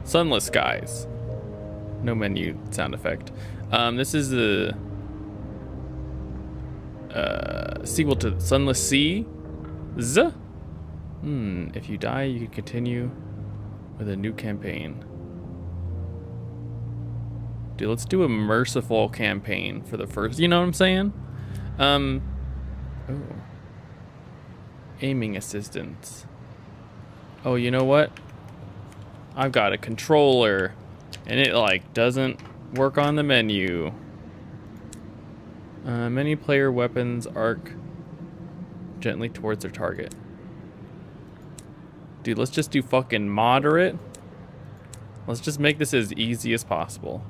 Sunless skies. No menu sound effect. This is the sequel to Sunless Sea. If you die, you can continue with a new campaign. Dude, let's do a merciful campaign for the first. You know what I'm saying? Oh. Aiming assistance. Oh, you know what? I've got a controller, and it like doesn't work on the menu. Many player weapons arc gently towards their target. Dude, let's just do fucking moderate. Let's just make this as easy as possible.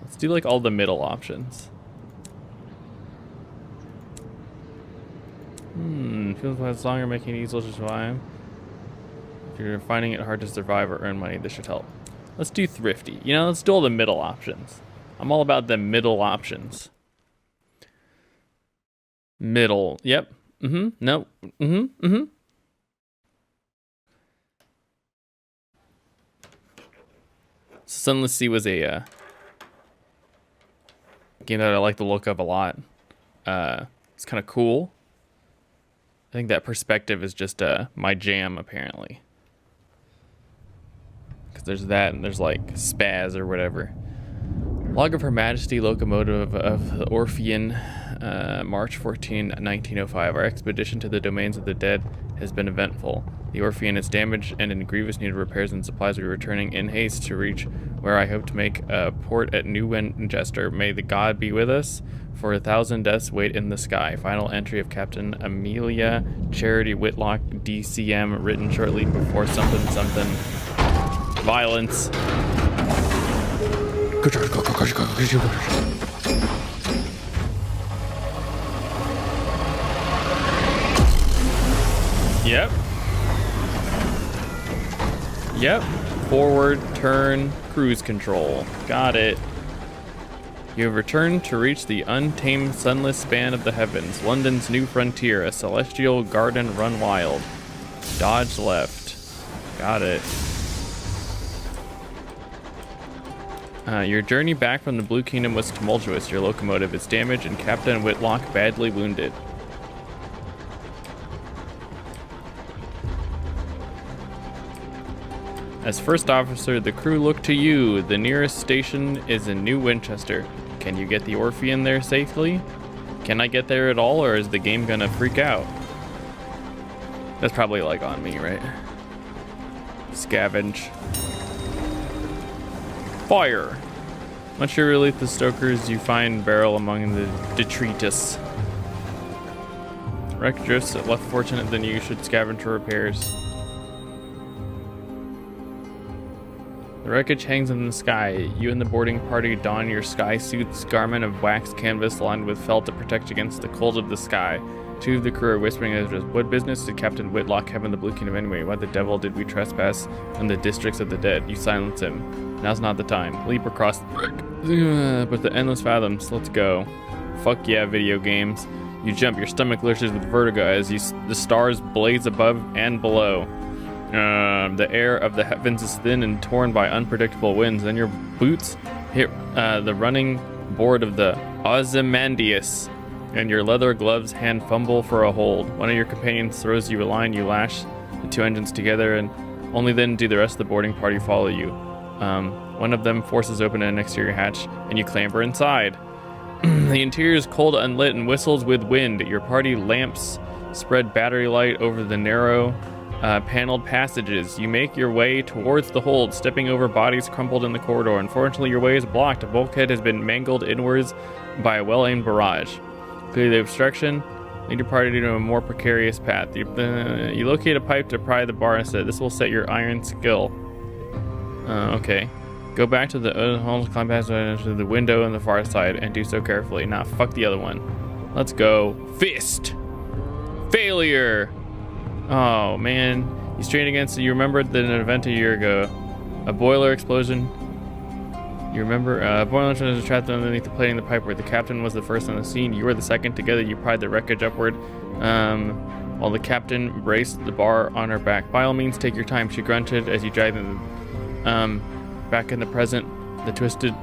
Let's do like all the middle options. Feels like it's longer, making it easier to survive. If you're finding it hard to survive or earn money, this should help. Let's do thrifty. You know, let's do all the middle options. I'm all about the middle options. Middle. Yep. Nope. Sunless Sea was a game that I like the look of a lot. It's kind of cool. I think that perspective is just my jam, apparently. Because there's that, and there's like Spaz or whatever. Log of Her Majesty, locomotive of the Orphean, March 14, 1905. Our expedition to the domains of the dead has been eventful. The Orphean is damaged and in grievous need of repairs and supplies. We are returning in haste to reach where I hope to make a port at New Winchester. May the god be with us. For 1,000 deaths wait in the sky. Final entry of Captain Amelia Charity Whitlock, DCM, written shortly before something. Violence. Yep. Forward, turn, cruise control. Got it. You have returned to reach the untamed sunless span of the heavens. London's new frontier, a celestial garden run wild. Dodge left. Got it. Your journey back from the Blue Kingdom was tumultuous. Your locomotive is damaged and Captain Whitlock badly wounded. As first officer, the crew look to you. The nearest station is in New Winchester. Can you get the Orphean there safely? Can I get there at all, or is the game gonna freak out? That's probably like on me, right? Scavenge. Fire! Much your relief, the stokers, you find barrel among the detritus. Wreck drifts, less fortunate than you, should scavenge for repairs. The wreckage hangs in the sky. You and the boarding party don your sky suits, garment of waxed canvas lined with felt to protect against the cold of the sky. Two of the crew are whispering as what business did Captain Whitlock have in the Blue Kingdom anyway? Why the devil did we trespass in the districts of the dead? You silence him. Now's not the time. Leap across the but the endless fathoms. Let's go. Fuck yeah, video games. You jump, your stomach lurches with vertigo as the stars blaze above and below. The air of the heavens is thin and torn by unpredictable winds. Then your boots hit the running board of the Ozymandias, and your leather gloves hand fumble for a hold. One of your companions throws you a line. You lash the two engines together, and only then do the rest of the boarding party follow you. One of them forces open an exterior hatch, and you clamber inside. The interior is cold, unlit, and whistles with wind. Your party lamps spread battery light over the narrow paneled passages. You make your way towards the hold, stepping over bodies crumpled in the corridor. Unfortunately, your way is blocked. A bulkhead has been mangled inwards by a well-aimed barrage. Clear the obstruction. Lead your party to a more precarious path. You locate a pipe to pry the bar instead. This will set your iron skill. Okay. Go back to the climb past to the window on the far side and do so carefully. Nah, fuck the other one. Let's go. Fist! Failure! Oh, man. You strained against it. You remembered that an event a year ago. A boiler explosion. You remember? A boiler explosion was trapped underneath the plating of the pipe where the captain was the first on the scene. You were the second. Together, you pried the wreckage upward. while the captain braced the bar on her back. By all means, take your time, she grunted as you dragged them. Back in the present, the twisted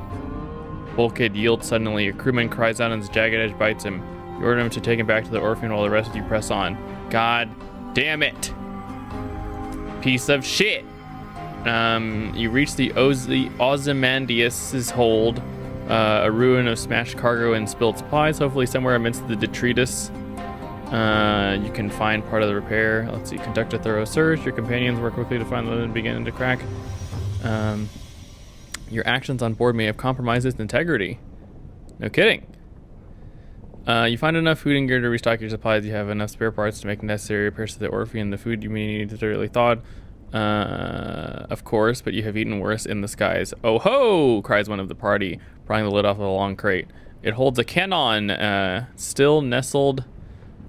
bulkhead yields suddenly. A crewman cries out and his jagged edge bites him. You order him to take him back to the Orpheum while the rest of you press on. God damn it. Piece of shit. You reach the Ozymandias' hold, a ruin of smashed cargo and spilled supplies, hopefully somewhere amidst the detritus. You can find part of the repair. Let's see, conduct a thorough search. Your companions work quickly to find them and begin to crack. Your actions on board may have compromised its integrity. No kidding. You find enough food and gear to restock your supplies. You have enough spare parts to make necessary repairs to the Orpheum. The food you may need is thoroughly thawed. Of course, but you have eaten worse in the skies. Oh ho! Cries one of the party, prying the lid off of a long crate. It holds a cannon, still nestled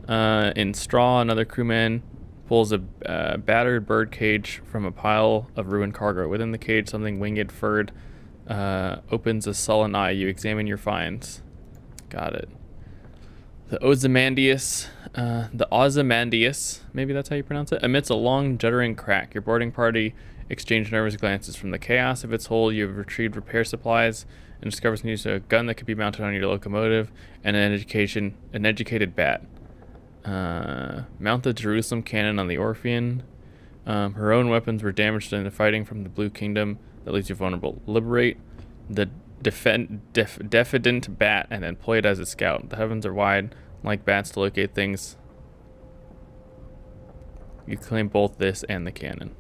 in straw. Another crewman pulls a battered bird cage from a pile of ruined cargo. Within the cage, something winged, furred, opens a sullen eye. You examine your finds. Got it. The Ozymandias, maybe that's how you pronounce it, emits a long, juddering crack. Your boarding party exchange nervous glances. From the chaos of its hold, you have retrieved repair supplies and discovered a gun that could be mounted on your locomotive and an educated bat. Mount the Jerusalem cannon on the Orpheum. Her own weapons were damaged in the fighting from the Blue Kingdom that leaves you vulnerable. Liberate the diffident bat and employ it as a scout. The heavens are wide, like bats to locate things. You claim both this and the cannon.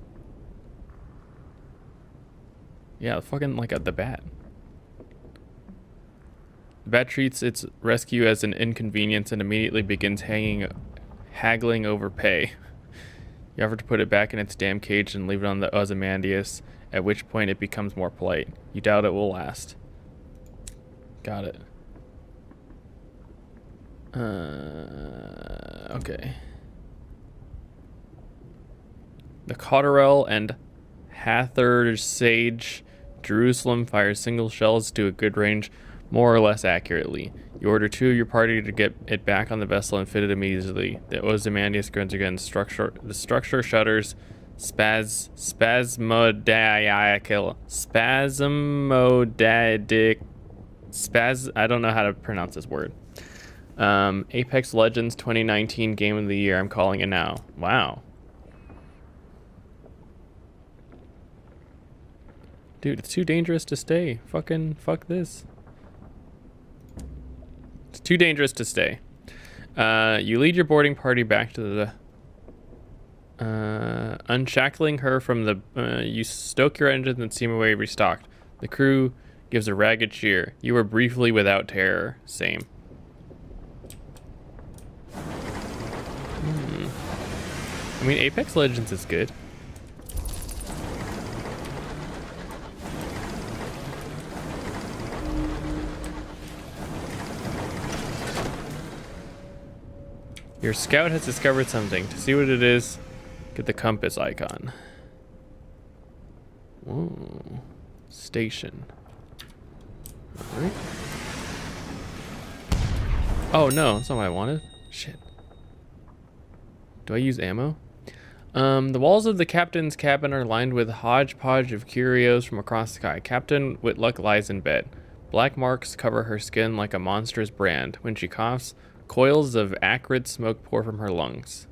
Yeah, fucking like the bat. The bat treats its rescue as an inconvenience and immediately begins haggling over pay. You offer to put it back in its damn cage and leave it on the Ozymandias, at which point it becomes more polite. You doubt it will last. Got it. Okay. The Cotterell and Hathersage Jerusalem fires single shells to a good range, more or less accurately. You order two of your party to get it back on the vessel and fit it immediately. The Ozymandias grunts again. The structure shudders. I don't know how to pronounce this word. Apex Legends 2019 Game of the Year. I'm calling it now. Wow. Dude, it's too dangerous to stay. Fuck this. It's too dangerous to stay. You lead your boarding party back to the... unshackling her from the... you stoke your engines and steam away restocked. The crew gives a ragged cheer. You were briefly without terror. Same. I mean, Apex Legends is good. Your scout has discovered something. To see what it is, get the compass icon. Ooh. Station. Alright. Oh no, that's not what I wanted. Shit. Do I use ammo? The walls of the captain's cabin are lined with a hodgepodge of curios from across the sky. Captain Whitlock lies in bed. Black marks cover her skin like a monstrous brand. When she coughs, coils of acrid smoke pour from her lungs.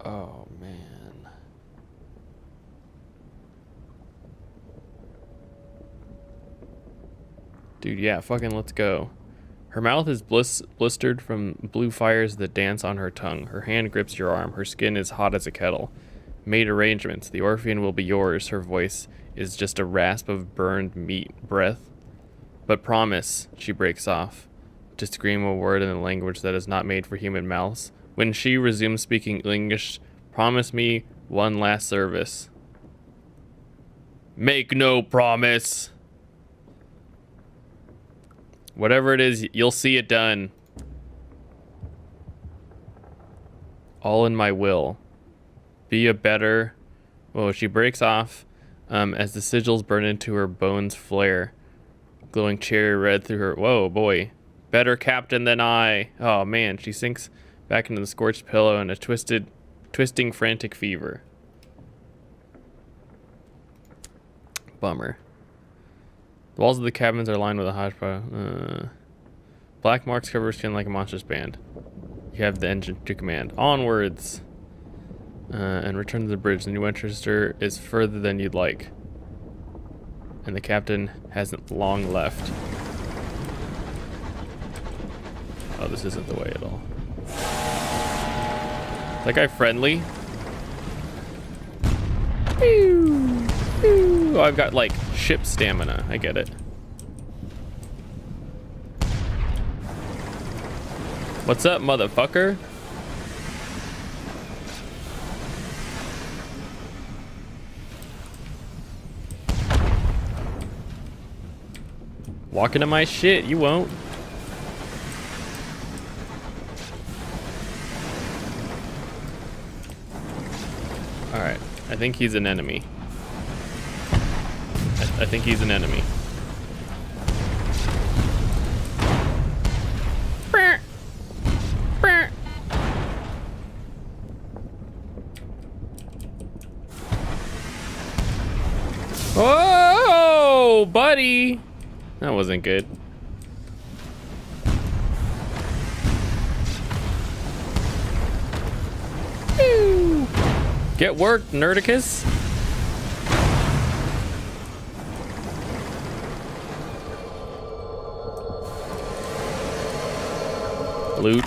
Oh, man. Dude, yeah, fucking let's go. Her mouth is blistered from blue fires that dance on her tongue. Her hand grips your arm. Her skin is hot as a kettle. Made arrangements. The Orpheum will be yours. Her voice is just a rasp of burned meat breath. But promise, she breaks off, to scream a word in a language that is not made for human mouths. When she resumes speaking English, promise me one last service. Make no promise. Whatever it is, you'll see it done. All in my will. Be a better... Whoa, she breaks off as the sigils burn into her bones flare. Glowing cherry red through her... Whoa, boy. Better captain than I. Oh, man, she sinks back into the scorched pillow and a twisting frantic fever. Bummer. The walls of the cabins are lined with a hodgepodge. Black marks cover skin like a monstrous band. You have the engine to command. Onwards! And return to the bridge. The New Winchester is further than you'd like. And the captain hasn't long left. Oh, this isn't the way at all. Is that guy friendly? Pew, pew. Oh, I've got like ship stamina. I get it. What's up, motherfucker? Walk into my shit, you won't. Alright, I think he's an enemy. I think he's an enemy. Oh, buddy! That wasn't good. Ew. Get worked, Nerdicus. Loot.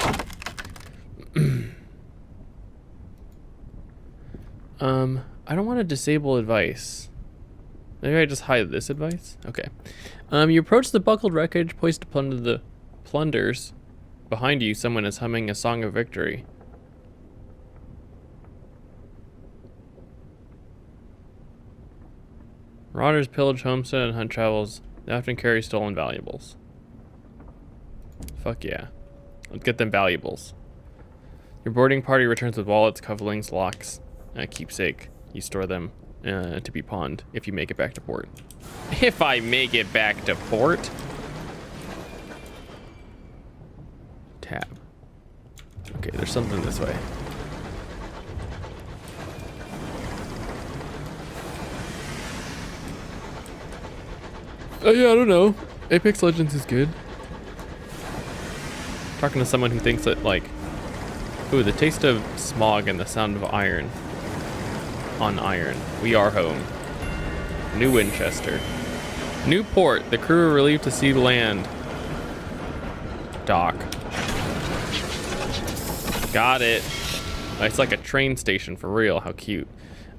I don't want to disable advice. Maybe I just hide this advice? Okay. You approach the buckled wreckage, poised to plunder the plunders. Behind you, someone is humming a song of victory. Marauders pillage homestead and hunt travels. They often carry stolen valuables. Fuck yeah. Let's get them valuables. Your boarding party returns with wallets, cufflinks, locks, keepsake. You store them to be pawned if you make it back to port. If I make it back to port. Tab. Okay, there's something this way. Oh yeah, I don't know. Apex Legends is good. Talking to someone who thinks that like, ooh, the taste of smog and the sound of iron on iron. We are home. New Winchester. New port. The crew are relieved to see land. Dock. Got it. It's like a train station for real. How cute.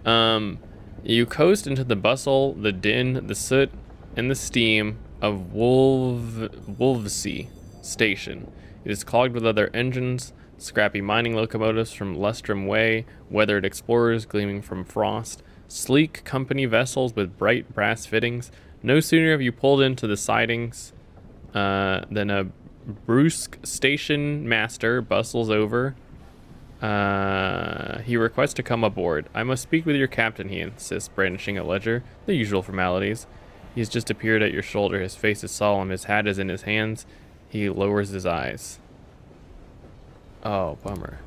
You coast into the bustle, the din, the soot, and the steam of Wolvesey Station. It is clogged with other engines, scrappy mining locomotives from Lustrum Way, weathered explorers gleaming from frost, sleek company vessels with bright brass fittings. No sooner have you pulled into the sidings than a brusque station master bustles over. He requests to come aboard. I must speak with your captain, he insists, brandishing a ledger. The usual formalities. He's just appeared at your shoulder. His face is solemn. His hat is in his hands. He lowers his eyes. Oh, bummer.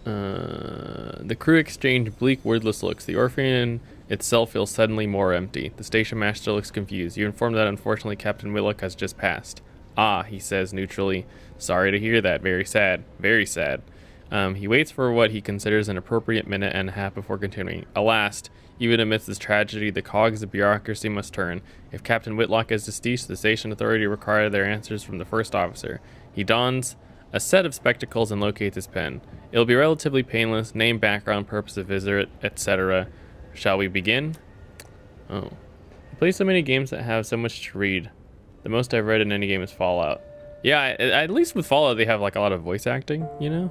The crew exchange bleak, wordless looks. The Orpheum itself feels suddenly more empty. The station master looks confused. You inform that unfortunately Captain Whitlock has just passed. Ah, he says neutrally. Sorry to hear that. Very sad. Very sad. He waits for what he considers an appropriate minute and a half before continuing. Alas, even amidst this tragedy, the cogs of bureaucracy must turn. If Captain Whitlock is deceased, the station authority require their answers from the first officer. He dons a set of spectacles and locates his pen. It'll be relatively painless. Name, background, purpose of visit, etc. Shall we begin? Oh. I play so many games that have so much to read. The most I've read in any game is Fallout. Yeah, at least with Fallout they have like a lot of voice acting, you know?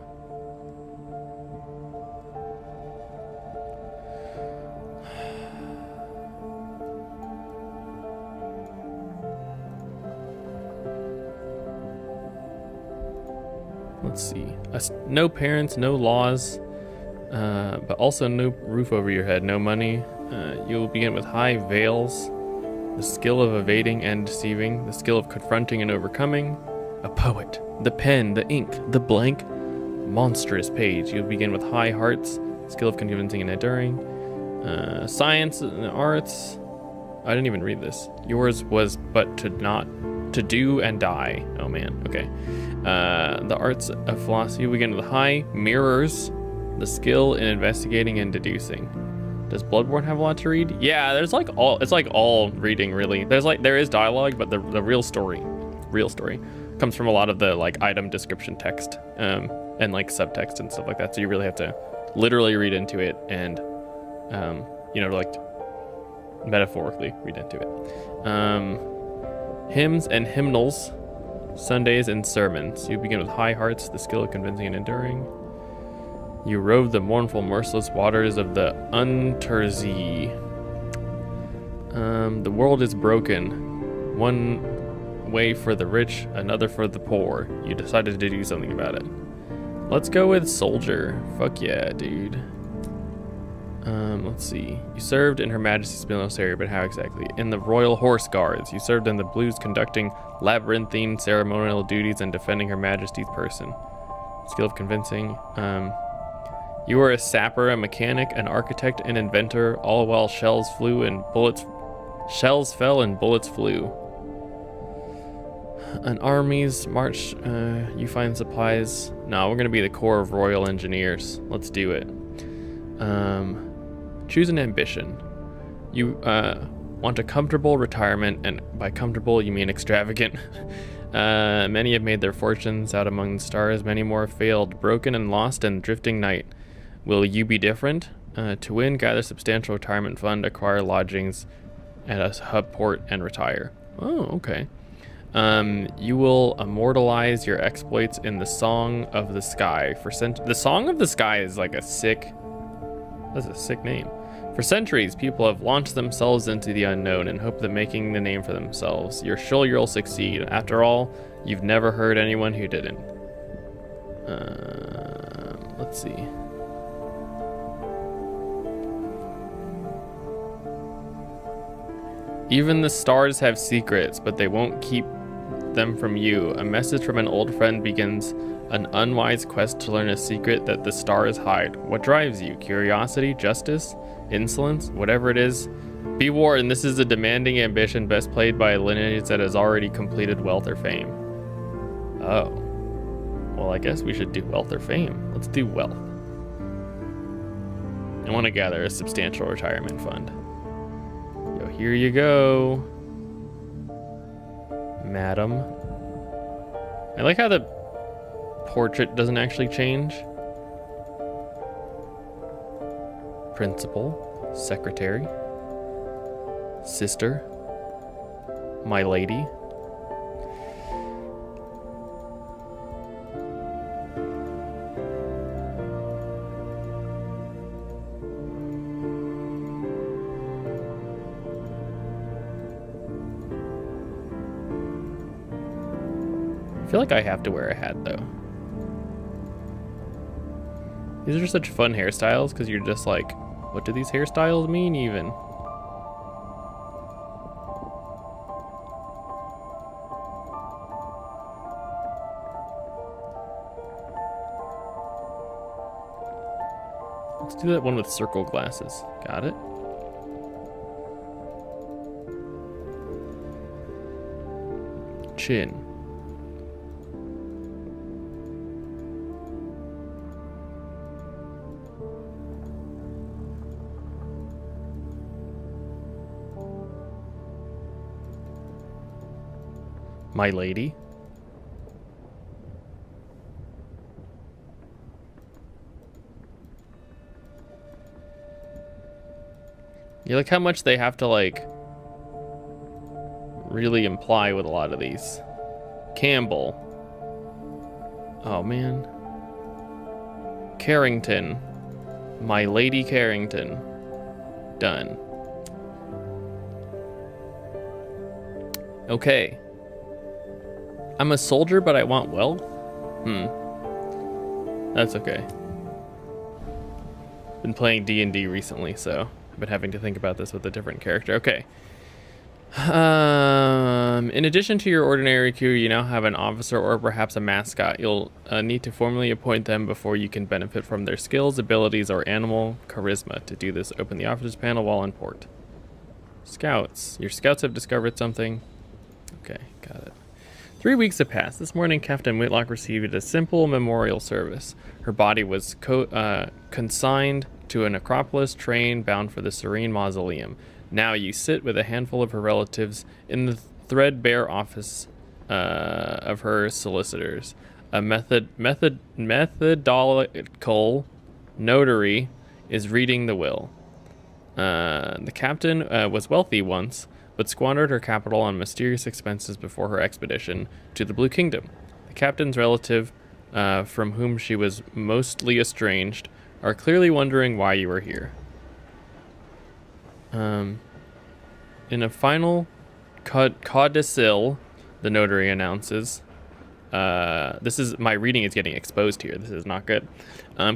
Let's see. No parents, no laws, but also no roof over your head, no money. You'll begin with high veils. The skill of evading and deceiving. The skill of confronting and overcoming. A poet. The pen, the ink, the blank. Monstrous page. You'll begin with high hearts. Skill of convincing and enduring. Science and arts. I didn't even read this. Yours was but to do and die. Oh man, okay. The arts of philosophy begin with high. Mirrors. The skill in investigating and deducing. Does Bloodborne have a lot to read? Yeah, it's like all reading really. There is dialogue, but the real story comes from a lot of the like item description text, and like subtext and stuff like that. So you really have to literally read into it and, like metaphorically read into it. Hymns and hymnals, Sundays and sermons. You begin with high hearts, the skill of convincing and enduring. You rove the mournful, merciless waters of the Untersee. The world is broken. One way for the rich, another for the poor. You decided to do something about it. Let's go with soldier. Fuck yeah, dude. Let's see. You served in Her Majesty's military, but how exactly? In the Royal Horse Guards. You served in the Blues, conducting labyrinthine ceremonial duties and defending Her Majesty's person. Skill of convincing. You were a sapper, a mechanic, an architect, an inventor, all while shells fell and bullets flew. An army's march, you find supplies. No, we're gonna be the Corps of Royal Engineers. Let's do it. Choose an ambition. You want a comfortable retirement, and by comfortable you mean extravagant. Many have made their fortunes out among the stars, many more have failed, broken and lost in drifting night. Will you be different? To win, gather substantial retirement fund, acquire lodgings at a hub port, and retire. Oh, okay. You will immortalize your exploits in the Song of the Sky. The Song of the Sky is like that's a sick name. For centuries, people have launched themselves into the unknown in hope of making the name for themselves. You're sure you'll succeed. After all, you've never heard anyone who didn't. Let's see. Even the stars have secrets, but they won't keep them from you. A message from an old friend begins an unwise quest to learn a secret that the stars hide. What drives you? Curiosity, justice, insolence, whatever it is. Be warned, this is a demanding ambition best played by a lineage that has already completed wealth or fame. Oh. Well, I guess we should do wealth or fame. Let's do wealth. I want to gather a substantial retirement fund. Yo, here you go, madam. I like how the portrait doesn't actually change. Principal, secretary, sister, my lady. I feel like I have to wear a hat though. These are such fun hairstyles because you're just like, what do these hairstyles mean even? Let's do that one with circle glasses. Got it. Chin. My lady. You like how much they have to like really imply with a lot of these. Campbell. Oh man. Carrington. My Lady Carrington. Done. Okay. I'm a soldier, but I want wealth? That's okay. Been playing D&D recently, so I've been having to think about this with a different character. Okay. In addition to your ordinary crew, you now have an officer or perhaps a mascot. You'll need to formally appoint them before you can benefit from their skills, abilities, or animal charisma. To do this, open the officers panel while in port. Scouts. Your scouts have discovered something. Okay, got it. 3 weeks have passed. This morning, Captain Whitlock received a simple memorial service. Her body was consigned to a necropolis train bound for the Serene Mausoleum. Now you sit with a handful of her relatives in the threadbare office of her solicitors. A methodical notary is reading the will. The captain was wealthy once, but squandered her capital on mysterious expenses before her expedition to the Blue Kingdom. The captain's relative, from whom she was mostly estranged, are clearly wondering why you are here. In a final codicil, the notary announces, this is, my reading is getting exposed here. This is not good.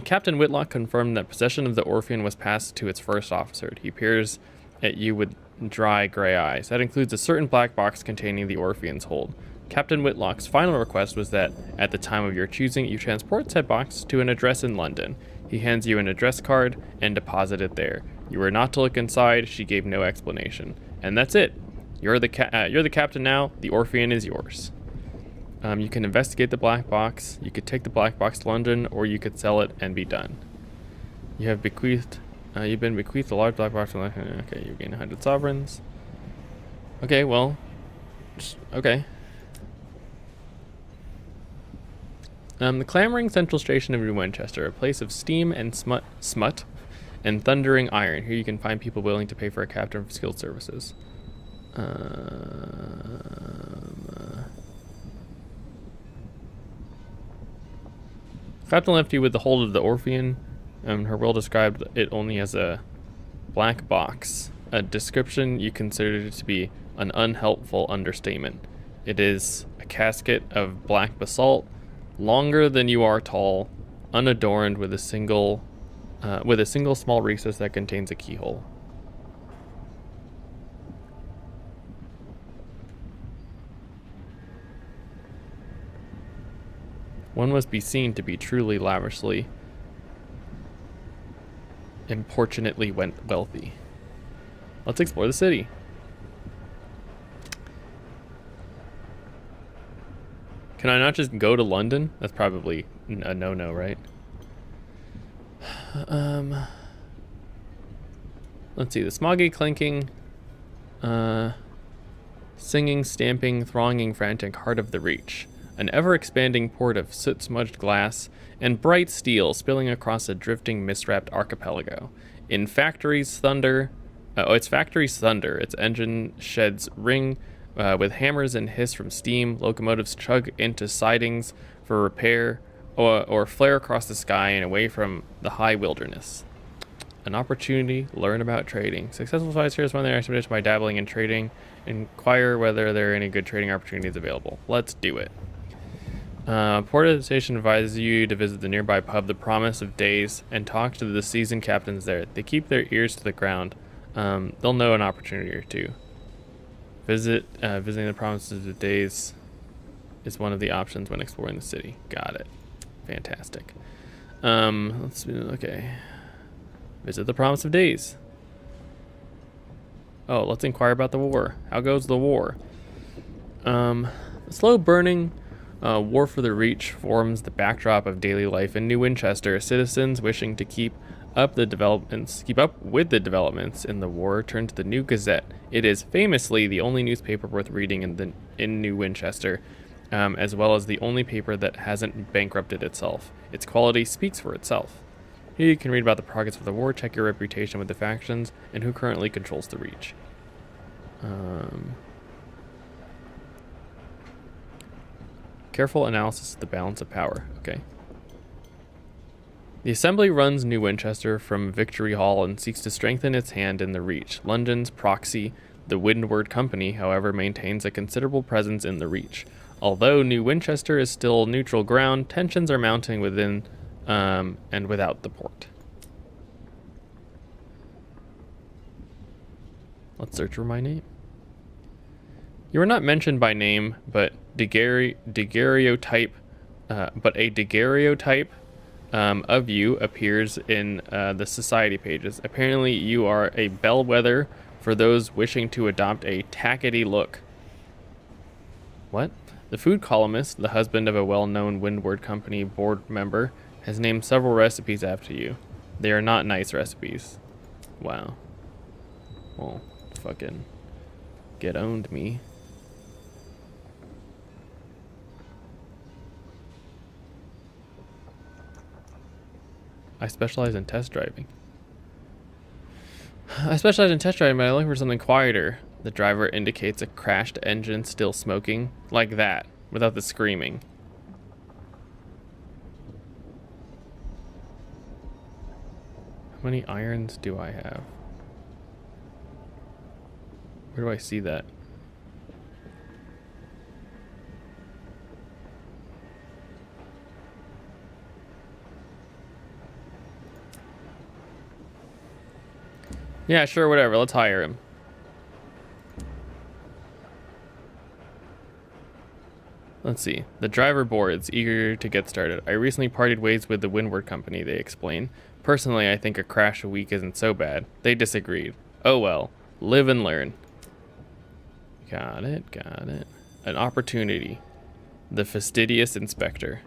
Captain Whitlock confirmed that possession of the Orphean was passed to its first officer. He peers at you with dry gray eyes. That includes a certain black box containing the Orphean's hold. Captain Whitlock's final request was that, at the time of your choosing, you transport said box to an address in London. He hands you an address card and deposit it there. You are not to look inside. She gave no explanation. And that's it. You're the captain now. The Orphean is yours. You can investigate the black box. You could take the black box to London, or you could sell it and be done. You have bequeathed. You've been bequeathed a large black box. Okay, you gain 100 sovereigns. Okay, well, okay. The clamoring central station of New Winchester, a place of steam and smut, and thundering iron. Here you can find people willing to pay for a captain for skilled services. Captain left you with the hold of the Orphean. Her will described it only as a black box, a description you considered to be an unhelpful understatement. It is a casket of black basalt, longer than you are tall, unadorned with a single small recess that contains a keyhole. One must be seen to be truly lavishly, importunately wealthy. Let's explore the city. Can I not just go to London? That's probably a no-no, right? Let's see. The smoggy, clinking, singing, stamping, thronging, frantic heart of the Reach. An ever-expanding port of soot-smudged glass and bright steel spilling across a drifting, mist-wrapped archipelago. Its factory's thunder. Its engine sheds ring with hammers and hiss from steam. Locomotives chug into sidings for repair or flare across the sky and away from the high wilderness. An opportunity to learn about trading. Successful advisors run their expedition by dabbling in trading. Inquire whether there are any good trading opportunities available. Let's do it. Port of the station advises you to visit the nearby pub, The Promise of Days, and talk to the seasoned captains there. They keep their ears to the ground. They'll know an opportunity or two. Visiting the Promises of Days is one of the options when exploring the city. Got it. Fantastic. Let's see. Okay. Visit the Promise of Days. Oh, let's inquire about the war. How goes the war? The slow burning War for the Reach forms the backdrop of daily life in New Winchester. Citizens wishing to keep up with the developments in the war turn to the New Gazette. It is famously the only newspaper worth reading in New Winchester, as well as the only paper that hasn't bankrupted itself. Its quality speaks for itself. Here you can read about the progress of the war, check your reputation with the factions, and who currently controls the Reach. Careful analysis of the balance of power. Okay. The Assembly runs New Winchester from Victory Hall and seeks to strengthen its hand in the Reach. London's proxy, the Windward Company, however, maintains a considerable presence in the Reach. Although New Winchester is still neutral ground, tensions are mounting within and without the port. Let's search for my name. You are not mentioned by name, but daguerreotype, but a daguerreotype of you appears in the society pages. Apparently, you are a bellwether for those wishing to adopt a tackety look. What? The food columnist, the husband of a well-known Windward Company board member, has named several recipes after you. They are not nice recipes. Wow. Well, fucking get owned, me. I specialize in test driving. I specialize in test driving, but I'm looking for something quieter. The driver indicates a crashed engine still smoking. Like that, without the screaming. How many irons do I have? Where do I see that? Yeah, sure, whatever. Let's hire him. Let's see. The driver boards, eager to get started. I recently parted ways with the Windward Company, they explain. Personally, I think a crash a week isn't so bad. They disagreed. Oh well. Live and learn. Got it, got it. An opportunity. The fastidious inspector.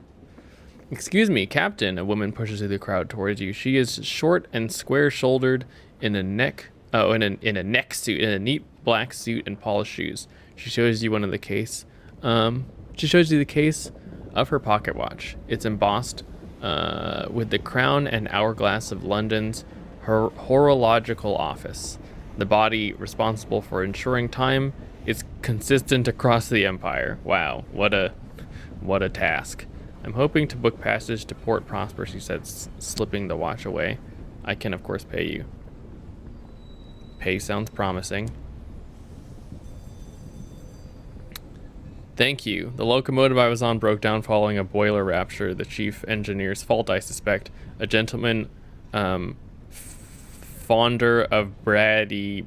Excuse me, Captain. A woman pushes through the crowd towards you. She is short and square-shouldered in a neck suit, in a neat black suit and polished shoes. She shows you one of the case. She shows you the case of her pocket watch. It's embossed with the crown and hourglass of London's horological office. The body responsible for ensuring time is consistent across the empire. Wow, what a task. I'm hoping to book passage to Port Prosper, she said, slipping the watch away. I can, of course, pay you. Pay sounds promising. Thank you. The locomotive I was on broke down following a boiler rupture. The chief engineer's fault, I suspect. A gentleman fonder of brandy.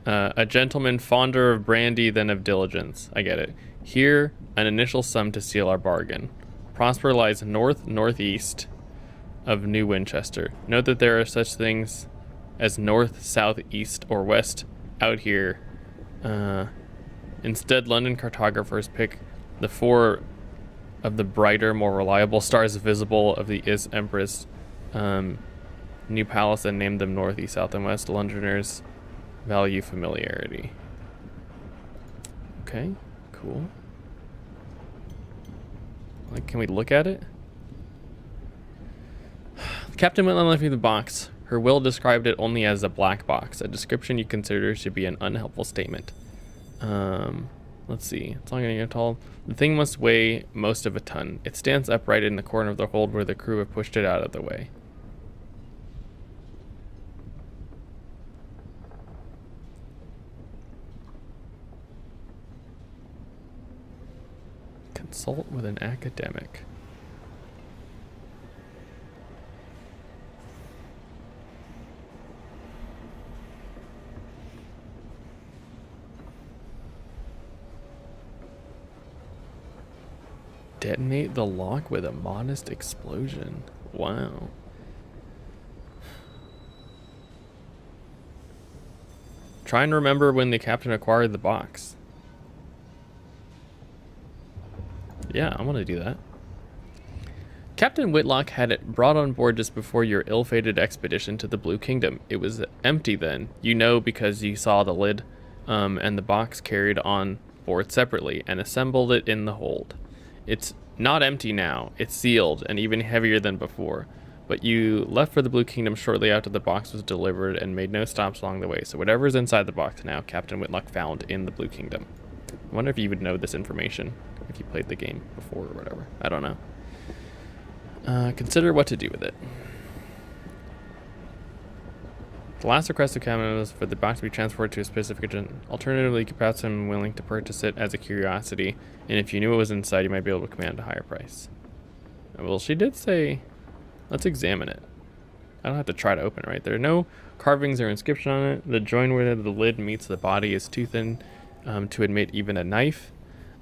A gentleman fonder of brandy than of diligence. I get it. Here, an initial sum to seal our bargain. Prosper lies northeast of New Winchester. Note that there are such things as north, south, east, or west out here. Instead, London cartographers pick the 4 of the brighter, more reliable stars visible of the Empress New Palace and named them northeast, south, and west. Londoners value familiarity. Okay, cool. Like, can we look at it? Captain Whitlam left me the box. Her will described it only as a black box, a description you consider should be an unhelpful statement. Let's see. It's not getting tall. The thing must weigh most of a ton. It stands upright in the corner of the hold where the crew have pushed it out of the way. Consult with an academic. Detonate the lock with a modest explosion. Wow. Try and remember when the captain acquired the box. Yeah, I want to do that. Captain Whitlock had it brought on board just before your ill-fated expedition to the Blue Kingdom. It was empty then. You know because you saw the lid and the box carried on board separately and assembled it in the hold. It's not empty now. It's sealed and even heavier than before. But you left for the Blue Kingdom shortly after the box was delivered and made no stops along the way. So whatever is inside the box now, Captain Whitlock found in the Blue Kingdom. I wonder if you would know this information if you played the game before or whatever. I don't know. Consider what to do with it. The last request of Captain was for the box to be transported to a specific agent. Alternatively, you could perhaps be willing to purchase it as a curiosity, and if you knew what was inside, you might be able to command a higher price. Well, she did say, let's examine it. I don't have to try to open it, right? There are no carvings or inscription on it. The joint where the lid meets the body is too thin to admit even a knife.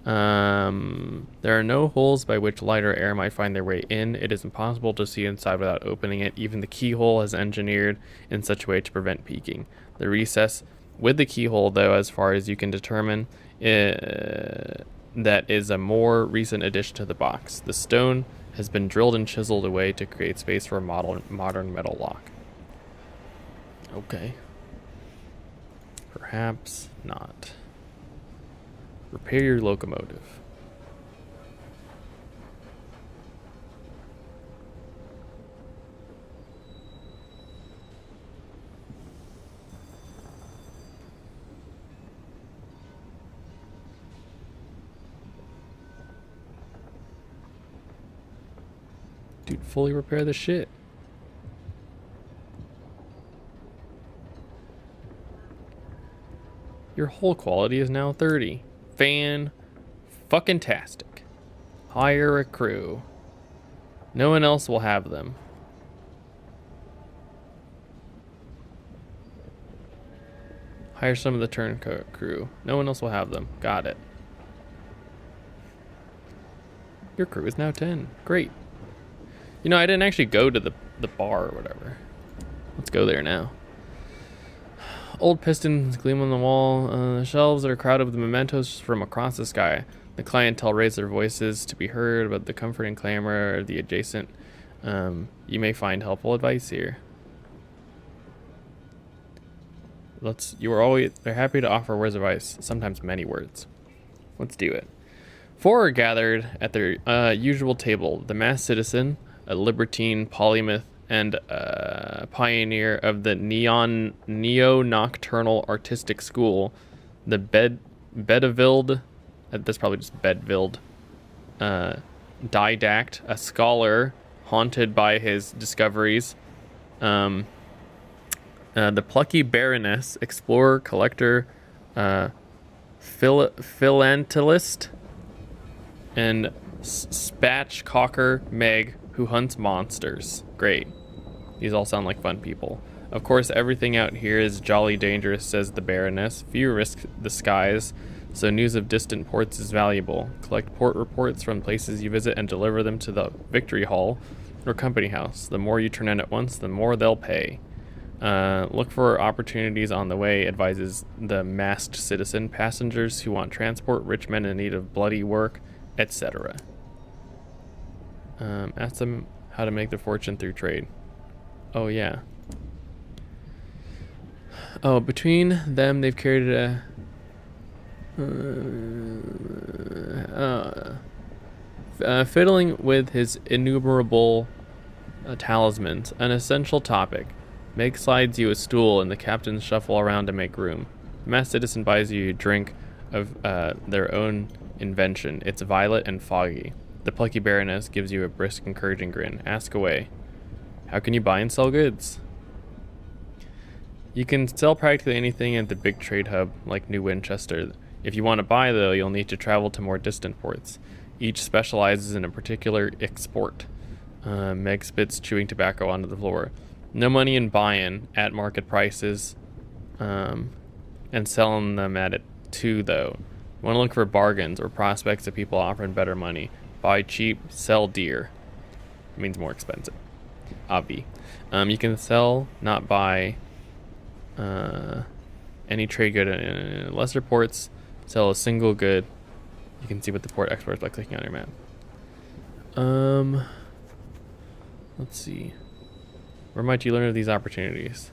There are no holes by which light or air might find their way in. It is impossible to see inside without opening it. Even the keyhole is engineered in such a way to prevent peeking. The recess with the keyhole, though, as far as you can determine, that is a more recent addition to the box. The stone has been drilled and chiseled away to create space for a modern metal lock. Okay. Perhaps not. Repair your locomotive. Dude, fully repair the shit. Your hull quality is now 30. Fan-fucking-tastic. Hire a crew. No one else will have them. Hire some of the turncoat crew. No one else will have them. Got it. Your crew is now 10. Great. You know, I didn't actually go to the bar or whatever. Let's go there now. Old pistons gleam on the wall. The shelves are crowded with mementos from across the sky. The clientele raise their voices to be heard, but the comforting clamor of the adjacent. You may find helpful advice here. They're happy to offer words of advice, sometimes many words. Let's do it. Four are gathered at their usual table. The masked citizen, a libertine, polymath, and pioneer of the neo-nocturnal artistic school, the Bedevilled, that's probably just Bedvilled, didact, a scholar haunted by his discoveries, the plucky baroness, explorer, collector, philatelist, and spatchcocker Meg, who hunts monsters. Great. These all sound like fun people. Of course, everything out here is jolly dangerous, says the Baroness. Few risk the skies, so news of distant ports is valuable. Collect port reports from places you visit and deliver them to the Victory Hall or Company House. The more you turn in at once, the more they'll pay. Look for opportunities on the way, advises the masked citizen. Passengers who want transport, rich men in need of bloody work, etc. Ask them how to make their fortune through trade. Oh, yeah. Oh, between them, they've carried fiddling with his innumerable talismans, an essential topic. Meg slides you a stool, and the captains shuffle around to make room. The masked citizen buys you a drink of their own invention. It's violet and foggy. The plucky baroness gives you a brisk, encouraging grin. Ask away. How can you buy and sell goods? You can sell practically anything at the big trade hub, like New Winchester. If you want to buy, though, you'll need to travel to more distant ports. Each specializes in a particular export. Meg spits chewing tobacco onto the floor. No money in buying at market prices, and selling them at it too, though. You want to look for bargains or prospects of people offering better money. Buy cheap, sell dear. It means more expensive. Obvi. You can sell, not buy, any trade good in lesser ports. Sell a single good. You can see what the port exports by clicking on your map. Let's see. Where might you learn of these opportunities?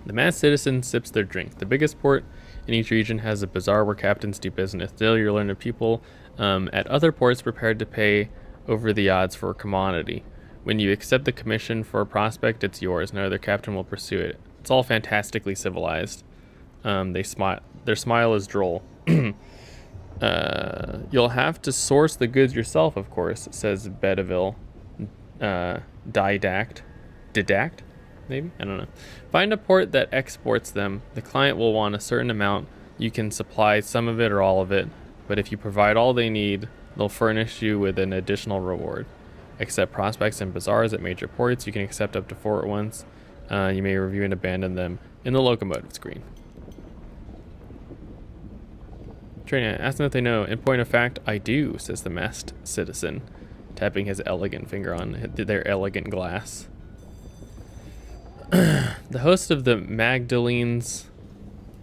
The masked citizen sips their drink. The biggest port in each region has a bazaar where captains do business. There you'll learn of people at other ports prepared to pay over the odds for a commodity. When you accept the commission for a prospect, it's yours. No other captain will pursue it. It's all fantastically civilized. They smile. Their smile is droll. You'll have to source the goods yourself, of course, says Bedeville. Didact? Maybe? I don't know. Find a port that exports them. The client will want a certain amount. You can supply some of it or all of it, but if you provide all they need, they'll furnish you with an additional reward. Accept prospects and bazaars at major ports. You can accept up to 4 at once. You may review and abandon them in the locomotive screen. Training, ask them if they know. In point of fact, I do, says the masked citizen, tapping his elegant finger on their elegant glass. The host of Magdalene's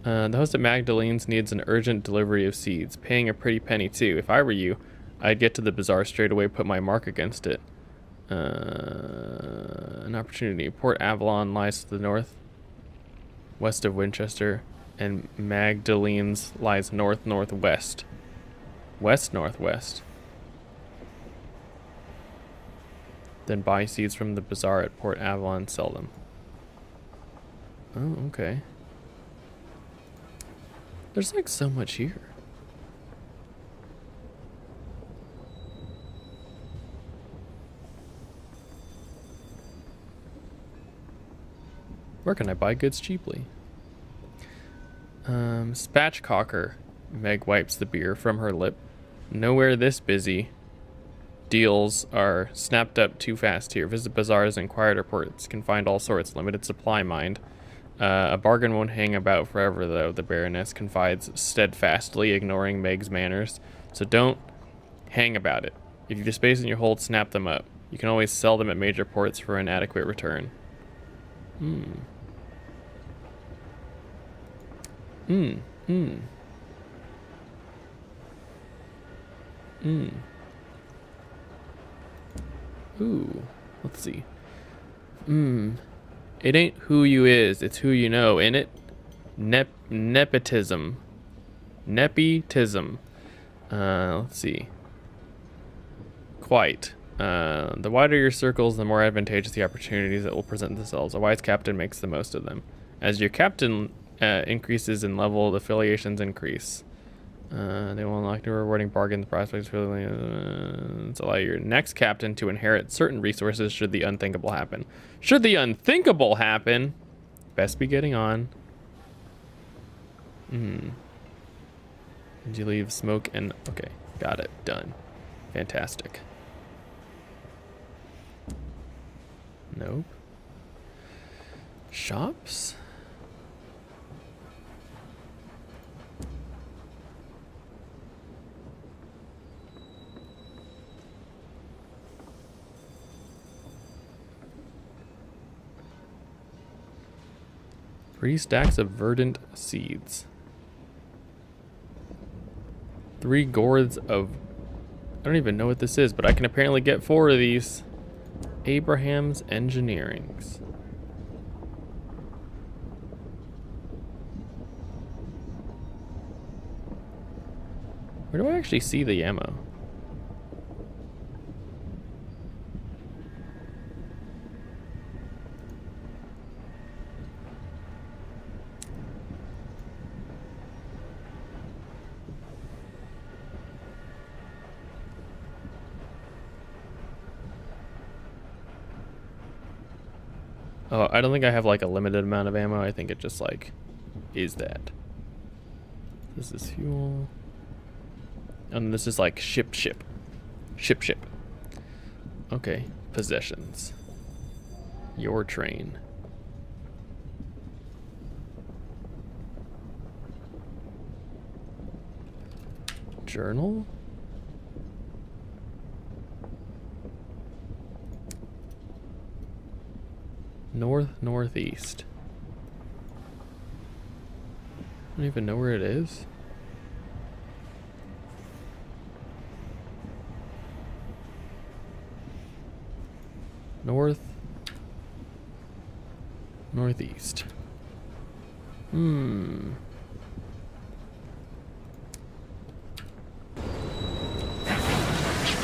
needs an urgent delivery of seeds, paying a pretty penny too. If I were you, I'd get to the bazaar straight away, put my mark against it. An opportunity. Port Avalon lies to the north, west of Winchester, and Magdalene's lies north-northwest. West-northwest. Then buy seeds from the bazaar at Port Avalon and sell them. Oh, okay. There's like so much here. Where can I buy goods cheaply? Spatchcocker. Meg wipes the beer from her lip. Nowhere this busy. Deals are snapped up too fast here. Visit bazaars and quieter ports. Can find all sorts. Limited supply, mind. A bargain won't hang about forever, though, the Baroness confides steadfastly, ignoring Meg's manners. So don't hang about it. If you have space in your hold, snap them up. You can always sell them at major ports for an adequate return. Ooh, let's see. It ain't who you is, it's who you know, ain't it? Nepotism. Nepotism. Let's see. Quite. The wider your circles, the more advantageous the opportunities that will present themselves. A wise captain makes the most of them. As your captain increases in level, the affiliations increase. They will unlock new rewarding bargains, prospects, to allow your next captain to inherit certain resources should the unthinkable happen. Should the unthinkable happen, best be getting on. Did you leave smoke and... Okay, got it. Done. Fantastic. Nope. Shops? Three stacks of verdant seeds. 3 gourds of... I don't even know what this is, but I can apparently get 4 of these. Abraham's Engineerings. Where do I actually see the ammo? Oh, I don't think I have like a limited amount of ammo. I think it just like is that. This is fuel. And this is like ship. Okay, possessions. Your train. Journal? Northeast. I don't even know where it is. Northeast.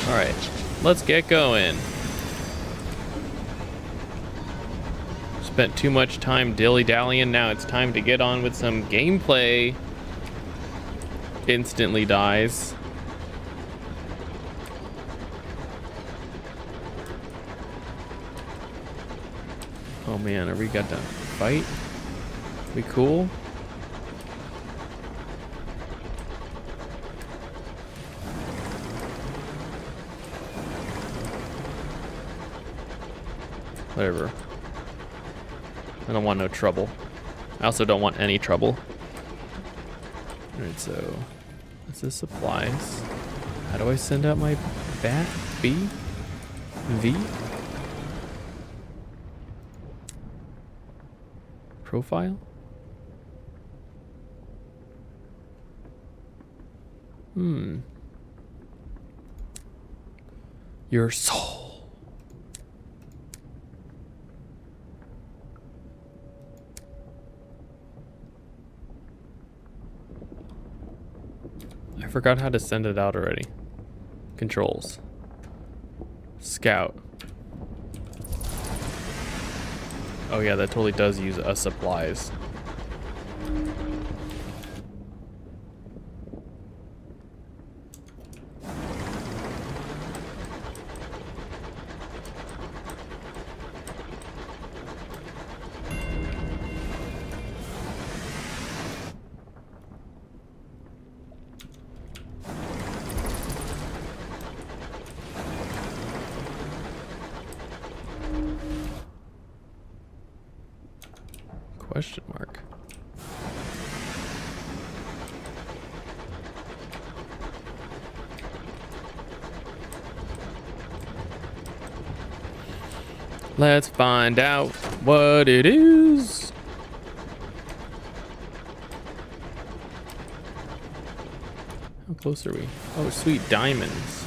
Alright, let's get going. Spent too much time dilly-dallying, now it's time to get on with some gameplay. Instantly dies. Oh man, are we got to fight? We cool? Whatever. I don't want no trouble. I also don't want any trouble. Alright, so this is supplies. How do I send out my bat? B? V? Profile? Your soul. I forgot how to send it out already. Controls. Scout. Oh yeah, that totally does use supplies. Question mark. Let's find out what it is. How close are we? Oh, sweet diamonds.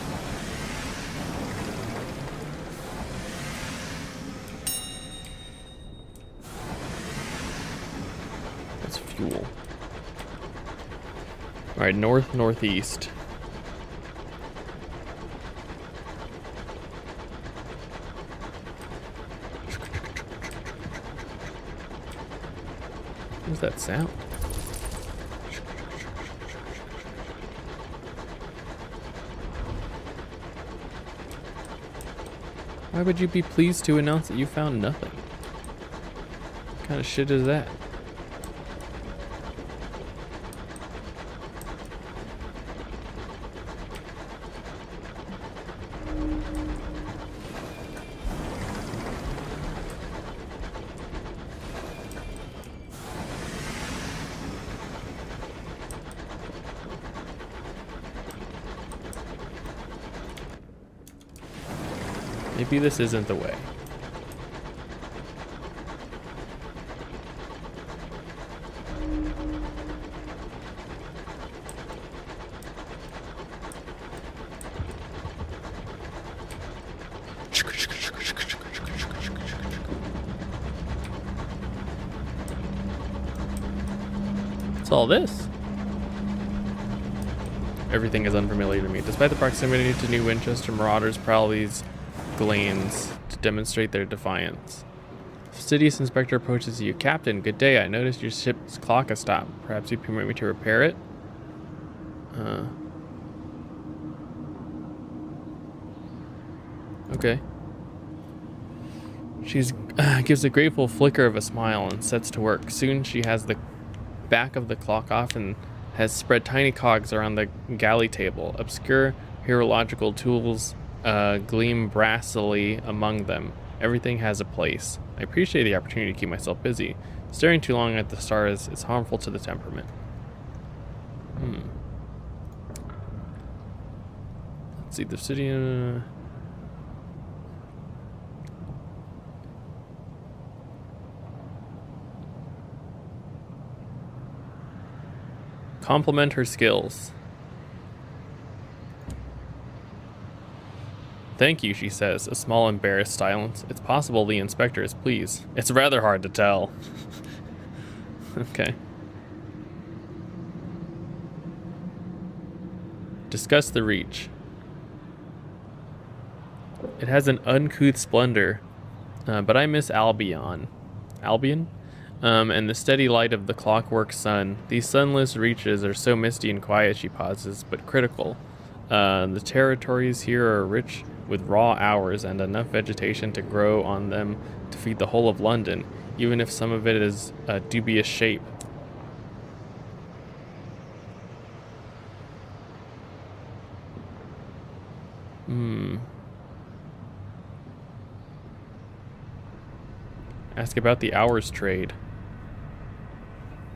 That's fuel. All right, north, northeast. What's that sound? Why would you be pleased to announce that you found nothing? What kind of shit is that? Maybe this isn't the way. What's all this? Everything is unfamiliar to me. Despite the proximity to New Winchester, marauders prowl these gleams to demonstrate their defiance. Fastidious inspector approaches you. Captain, good day. I noticed your ship's clock has stopped. Perhaps you permit me to repair it? Okay. She gives a grateful flicker of a smile and sets to work. Soon she has the back of the clock off and has spread tiny cogs around the galley table. Obscure herological tools gleam brassily among them. Everything has a place. I appreciate the opportunity to keep myself busy. Staring too long at the stars is harmful to the temperament. Let's see, the city... Compliment her skills. Thank you, she says, a small embarrassed silence. It's possible the inspector is pleased. It's rather hard to tell. Okay. Discuss the reach. It has an uncouth splendor, but I miss Albion. Albion? And the steady light of the clockwork sun. These sunless reaches are so misty and quiet, she pauses, but critical. The territories here are rich with raw hours and enough vegetation to grow on them to feed the whole of London, even if some of it is a dubious shape. Ask about the hours trade.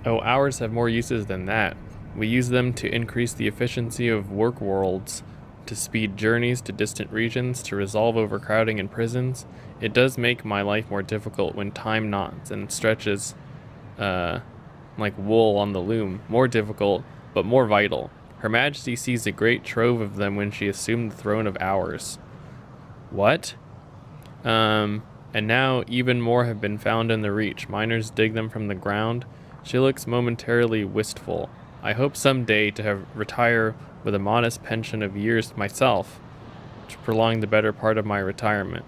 Oh, hours have more uses than that. We use them to increase the efficiency of work worlds, to speed journeys to distant regions, to resolve overcrowding in prisons. It does make my life more difficult when time knots and stretches like wool on the loom. More difficult, but more vital. Her Majesty seized a great trove of them when she assumed the throne of hours. What? And now even more have been found in the reach. Miners dig them from the ground. She looks momentarily wistful. I hope someday to retire with a modest pension of years myself, to prolong the better part of my retirement.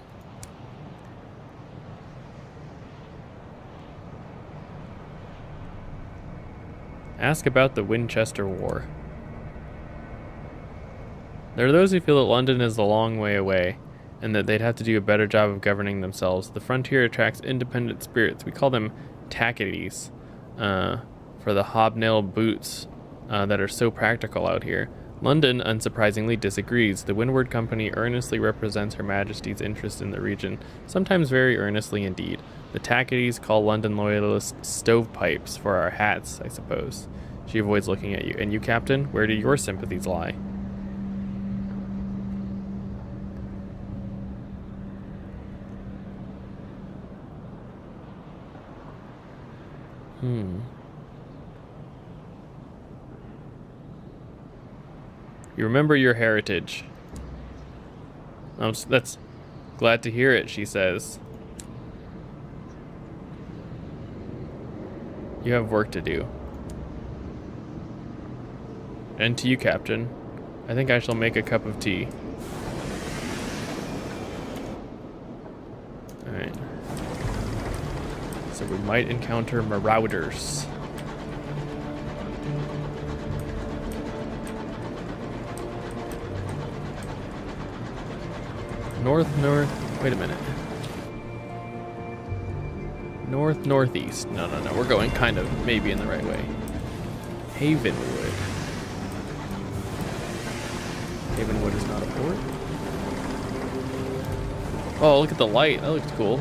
Ask about the Winchester War. There are those who feel that London is a long way away, and that they'd have to do a better job of governing themselves. The frontier attracts independent spirits. We call them tackities, for the hobnail boots that are so practical out here. London, unsurprisingly, disagrees. The Windward Company earnestly represents Her Majesty's interest in the region, sometimes very earnestly indeed. The tackities call London loyalists stovepipes for our hats, I suppose. She avoids looking at you. And you, Captain, where do your sympathies lie? You remember your heritage. That's glad to hear it, she says. You have work to do. And to you, Captain. I think I shall make a cup of tea. Alright. So we might encounter marauders. North, wait a minute. Northeast. No, we're going kind of maybe in the right way. Havenwood. Havenwood is not a port. Oh, look at the light. That looks cool.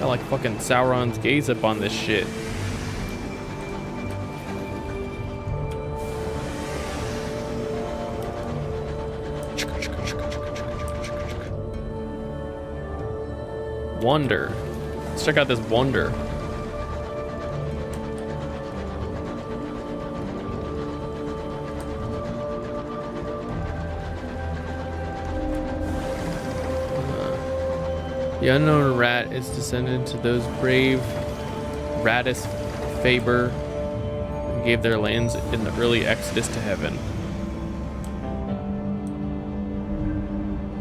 Got like fucking Sauron's gaze up on this shit. Wonder. Let's check out this wonder. The unknown rat is descendant to those brave Ratus Faber who gave their lands in the early exodus to heaven.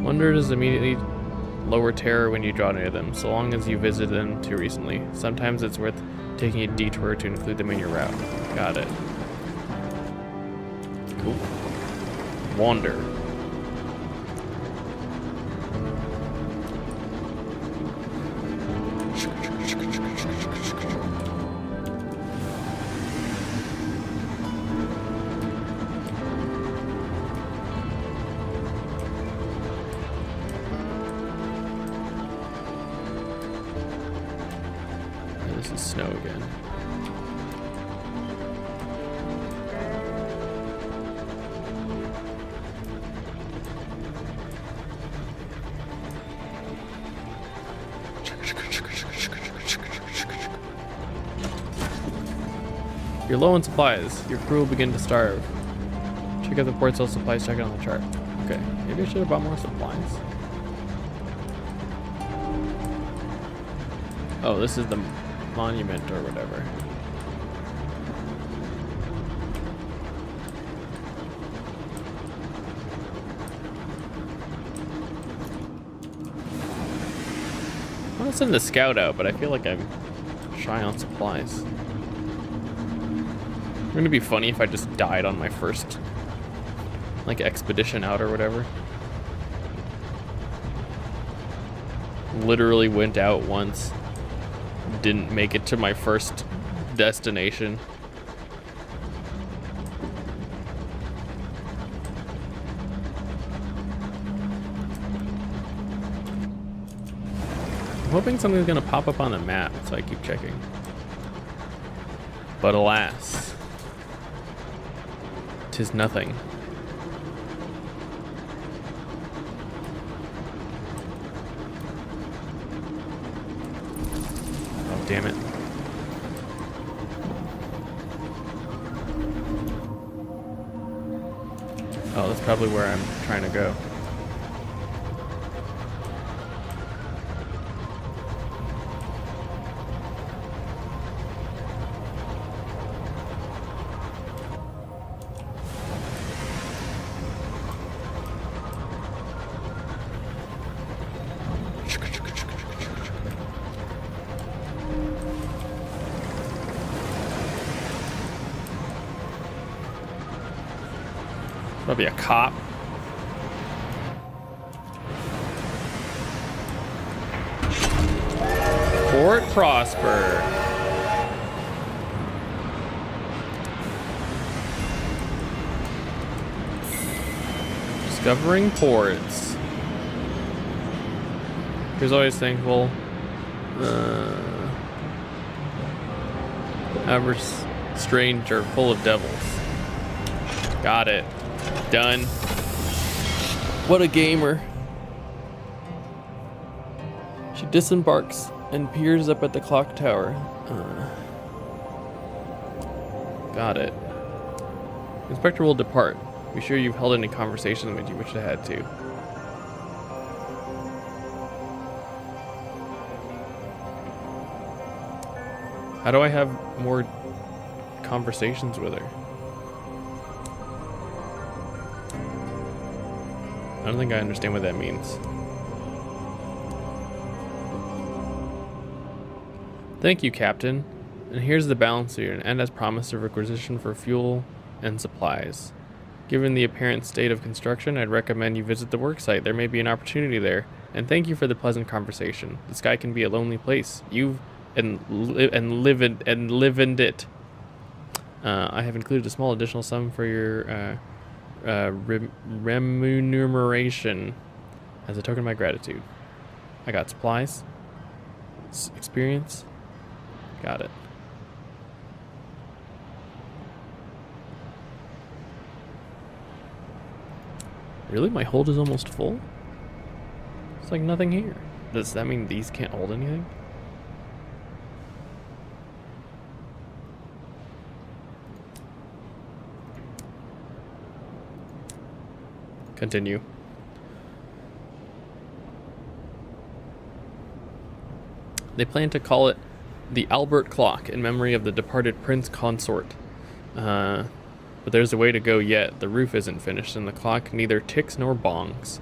Wonder does immediately lower terror when you draw near them, so long as you visit them too recently. Sometimes it's worth taking a detour to include them in your route. Got it. Cool. Wander. This is snow again. You're low on supplies. Your crew will begin to starve. Check out the port sale supplies, check it on the chart. Okay, maybe I should have bought more supplies. Oh, this is the monument or whatever. I want to send the scout out, but I feel like I'm shy on supplies. It's gonna be funny if I just died on my first, like, expedition out or whatever. Literally went out once. Didn't make it to my first destination. I'm hoping something's gonna pop up on the map, so I keep checking. But alas, 'tis nothing. Oh, damn it. Oh, that's probably where I'm trying to go. Probably a cop. Fort Prosper. Discovering ports. Here's always thankful. However strange or full of devils. Got it. Done. What a gamer. She disembarks and peers up at the clock tower. Got it. Inspector will depart. Be sure you've held any conversations with you wish to had to. How do I have more conversations with her? I don't think I understand what that means. Thank you, Captain. And here's the balance here, and as promised, a requisition for fuel and supplies. Given the apparent state of construction, I'd recommend you visit the worksite. There may be an opportunity there. And thank you for the pleasant conversation. The sky can be a lonely place. You've lived in it. I have included a small additional sum for your remuneration as a token of my gratitude. I got supplies, experience. Got it. Really? My hold is almost full? It's like nothing here. Does that mean these can't hold anything? Continue. They plan to call it the Albert Clock in memory of the departed prince consort. But there's a way to go yet. The roof isn't finished and the clock neither ticks nor bongs.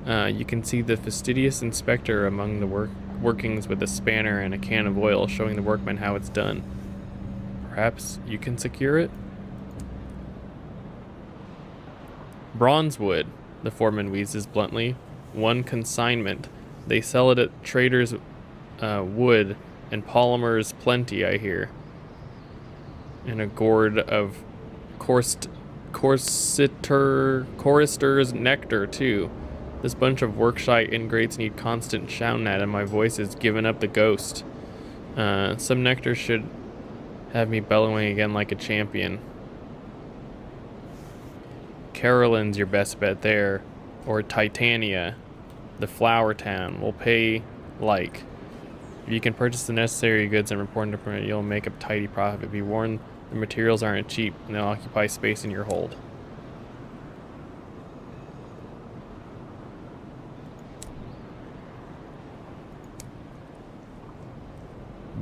You can see the fastidious inspector among the workings with a spanner and a can of oil showing the workmen how it's done. Perhaps you can secure it? Bronzewood, the foreman wheezes bluntly. One consignment. They sell it at Traders' Wood and Polymers plenty, I hear. And a gourd of chorister's nectar, too. This bunch of workshite ingrates need constant shouting at, and my voice is giving up the ghost. Some nectar should have me bellowing again like a champion. Carolyn's your best bet there, or Titania, the flower town. Will pay like. If you can purchase the necessary goods and report into permit, you'll make a tidy profit. Be warned, the materials aren't cheap, and they'll occupy space in your hold.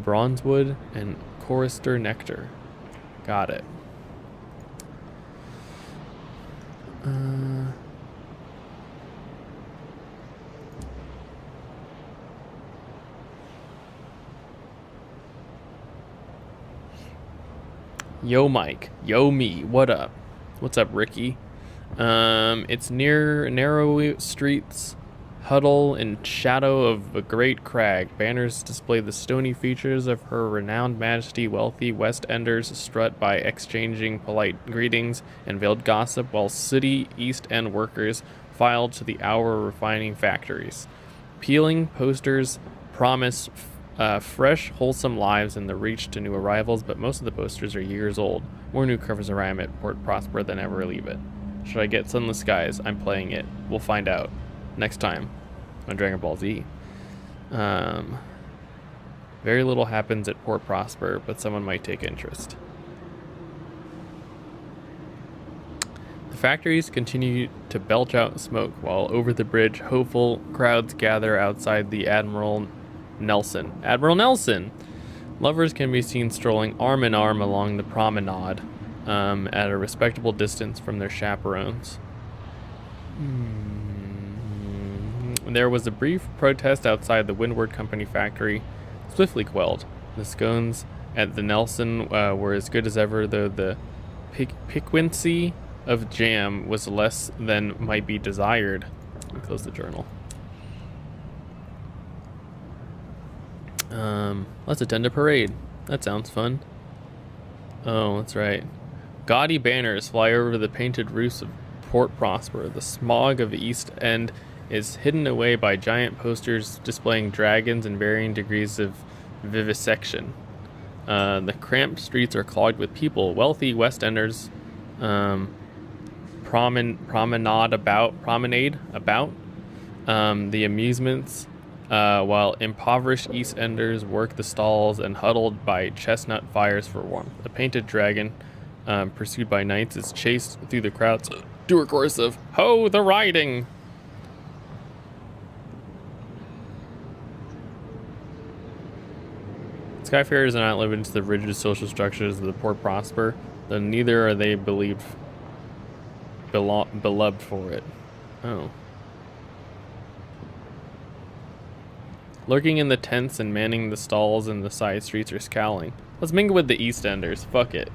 Bronzewood and chorister nectar. Got it. Yo, Mike. Yo, me. What up? What's up, Ricky? It's near narrow streets, huddle in shadow of a great crag. Banners display the stony features of her renowned majesty. Wealthy West Enders strut by exchanging polite greetings and veiled gossip, while city East End workers filed to the hour refining factories. Peeling posters promise fresh, wholesome lives in the reach to new arrivals, but most of the posters are years old. More newcomers arrive at Port Prosper than ever leave it. Should I get Sunless Skies? I'm playing it. We'll find out next time on Dragon Ball Z. Very little happens at Port Prosper, but someone might take interest. The factories continue to belch out smoke while over the bridge, hopeful crowds gather outside the Admiral Nelson. Admiral Nelson! Lovers can be seen strolling arm in arm along the promenade at a respectable distance from their chaperones. There was a brief protest outside the Windward Company factory, swiftly quelled. The scones at the Nelson were as good as ever, though the piquancy of jam was less than might be desired. Let me close the journal. Let's attend a parade. That sounds fun. Oh, that's right. Gaudy banners fly over the painted roofs of Port Prosper. The smog of the East End is hidden away by giant posters displaying dragons in varying degrees of vivisection. The cramped streets are clogged with people. Wealthy West Enders promenade about the amusements, while impoverished East Enders work the stalls and huddled by chestnut fires for warmth. A painted dragon, pursued by knights, is chased through the crowds to a chorus of "Ho, the riding!" Skyfarers are not limited to the rigid social structures of the Port Prosper, though neither are they beloved for it. Oh. Lurking in the tents and manning the stalls in the side streets are scowling. Let's mingle with the East Enders. Fuck it.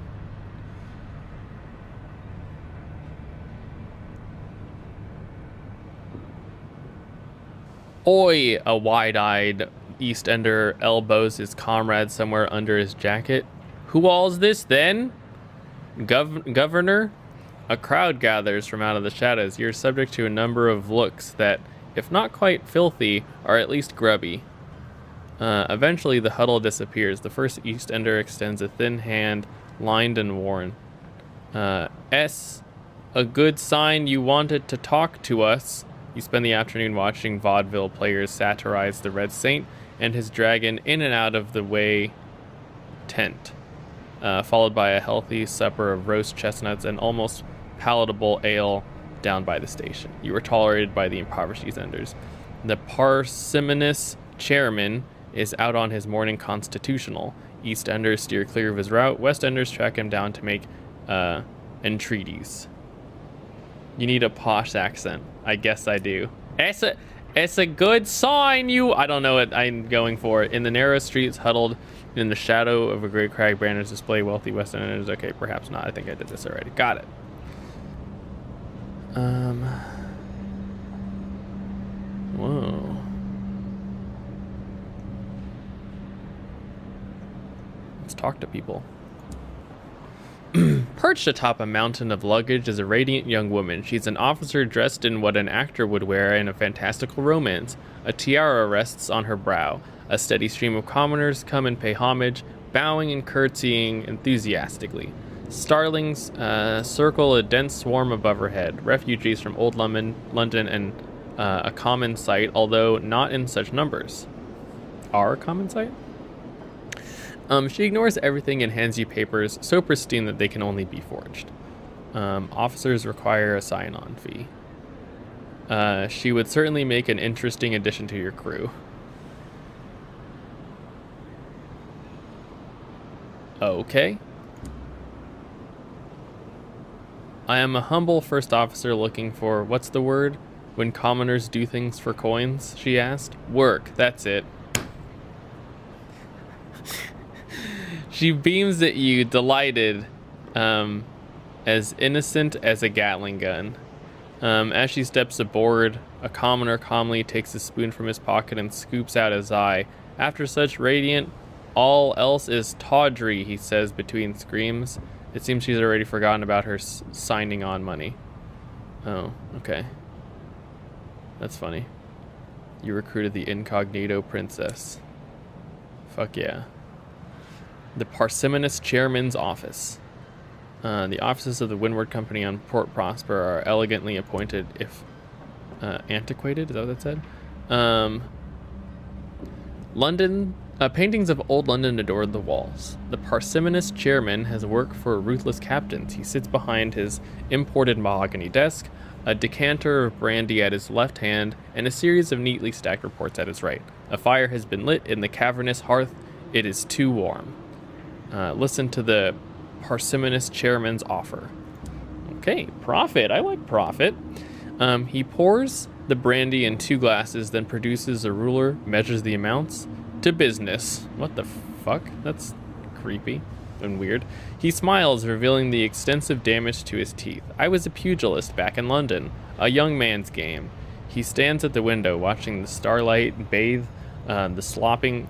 Oi! A wide-eyed East Ender elbows his comrade somewhere under his jacket. Who all's this then? Governor? A crowd gathers from out of the shadows. You're subject to a number of looks that, if not quite filthy, are at least grubby. Eventually, the huddle disappears. The first East Ender extends a thin hand, lined and worn. S, a good sign you wanted to talk to us. You spend the afternoon watching vaudeville players satirize the Red Saint and his dragon in and out of the way tent, followed by a healthy supper of roast chestnuts and almost palatable ale down by the station. You were tolerated by the impoverished East Enders. The parsimonious chairman is out on his morning constitutional. East Enders steer clear of his route. West Enders track him down to make entreaties. You need a posh accent. I guess I do. It's a good sign you... I don't know what I'm going for. In the narrow streets, huddled in the shadow of a great crag, banners display wealthy West Enders. Okay, perhaps not. I think I did this already. Got it. Whoa. Let's talk to people. Perched atop a mountain of luggage is a radiant young woman. She's an officer dressed in what an actor would wear in a fantastical romance. A tiara rests on her brow. A steady stream of commoners come and pay homage, bowing and curtsying enthusiastically. Starlings circle a dense swarm above her head. Refugees from old London and a common sight, although not in such numbers. Our common sight? She ignores everything and hands you papers so pristine that they can only be forged. Officers require a sign-on fee. She would certainly make an interesting addition to your crew. Okay. I am a humble first officer looking for, what's the word? When commoners do things for coins, she asked. Work, that's it. She beams at you, delighted, as innocent as a Gatling gun. As she steps aboard, a commoner calmly takes a spoon from his pocket and scoops out his eye. After such radiant, all else is tawdry, he says between screams. It seems she's already forgotten about her signing on money. Oh, okay. That's funny. You recruited the incognito princess. Fuck yeah. The parsimonious chairman's office. The offices of the Windward Company on Port Prosper are elegantly appointed, if antiquated. Is that what that said? London. Paintings of old London adorn the walls. The parsimonious chairman has worked for ruthless captains. He sits behind his imported mahogany desk, a decanter of brandy at his left hand, and a series of neatly stacked reports at his right. A fire has been lit in the cavernous hearth. It is too warm. Listen to the parsimonious chairman's offer. Okay, profit. I like profit. He pours the brandy in 2 glasses, then produces a ruler, measures the amounts. To business. What the fuck? That's creepy and weird. He smiles, revealing the extensive damage to his teeth. I was a pugilist back in London. A young man's game. He stands at the window, watching the starlight bathe the sloping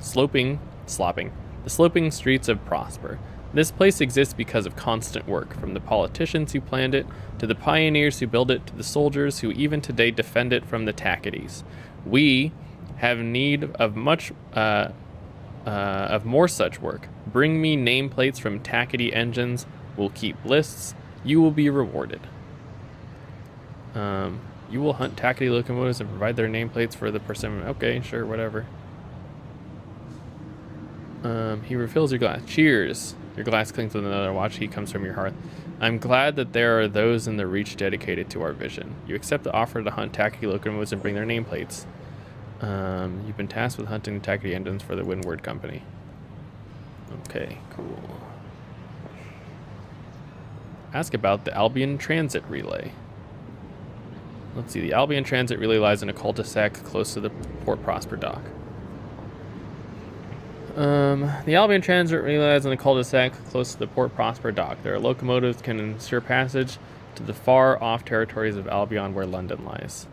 streets of Prosper. This place exists because of constant work, from the politicians who planned it, to the pioneers who built it, to the soldiers who even today defend it from the Tackities. We have need of more such work. Bring me nameplates from Tackety engines. We'll keep lists. You will be rewarded. You will hunt Tackety locomotives and provide their nameplates for the persimmon. Okay, sure, whatever. He refills your glass. Cheers. Your glass clings with another. Watch heat comes from your hearth. I'm glad that there are those in the Reach dedicated to our vision. You accept the offer to hunt Tackety locomotives and bring their nameplates. You've been tasked with hunting the Tackety engines for the Windward Company. Okay, cool. Ask about the Albion Transit Relay. Let's see, the Albion Transit Relay lies in a cul-de-sac close to the Port Prosper dock. The Albion Transit Relay lies in a cul-de-sac close to the Port Prosper dock. There are locomotives that can ensure passage to the far-off territories of Albion where London lies.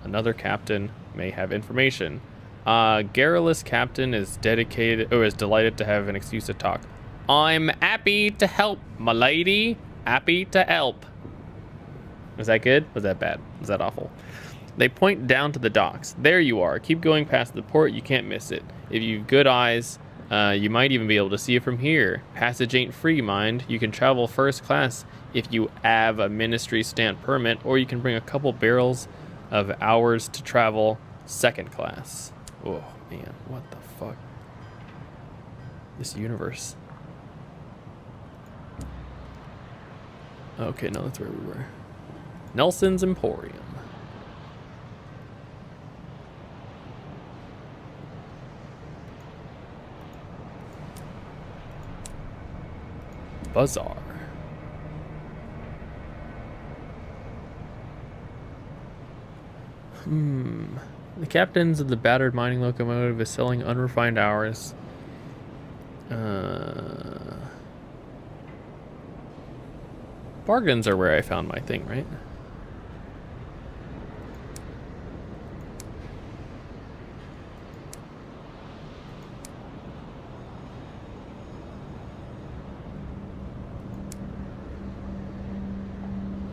Another captain may have information. Garrulous captain is delighted to have an excuse to talk. I'm happy to help, my lady. Happy to help. Was that good? Was that bad? Was that awful? They point down to the docks. There you are. Keep going past the port. You can't miss it. If you've good eyes, you might even be able to see it from here. Passage ain't free, mind. You can travel first class if you have a ministry stamp permit, or you can bring a couple barrels of hours to travel second class. Oh, man. What the fuck? This universe. Okay, no, that's where we were. Nelson's Emporium. Bazaar. The captains of the battered mining locomotive is selling unrefined hours. Bargains are where I found my thing, right?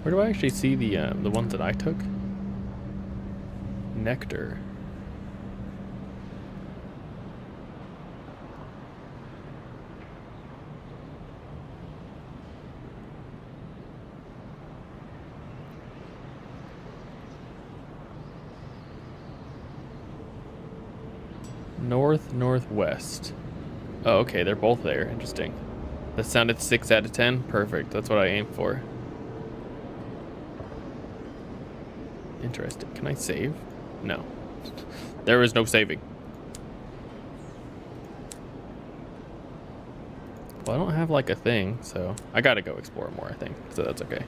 Where do I actually see the ones that I took? Nectar. Northwest. Oh, okay, they're both there. Interesting. That sounded 6 out of 10. Perfect. That's what I aimed for. Interesting. Can I save? No. There is no saving. Well, I don't have like a thing, so I gotta go explore more, I think. So that's okay.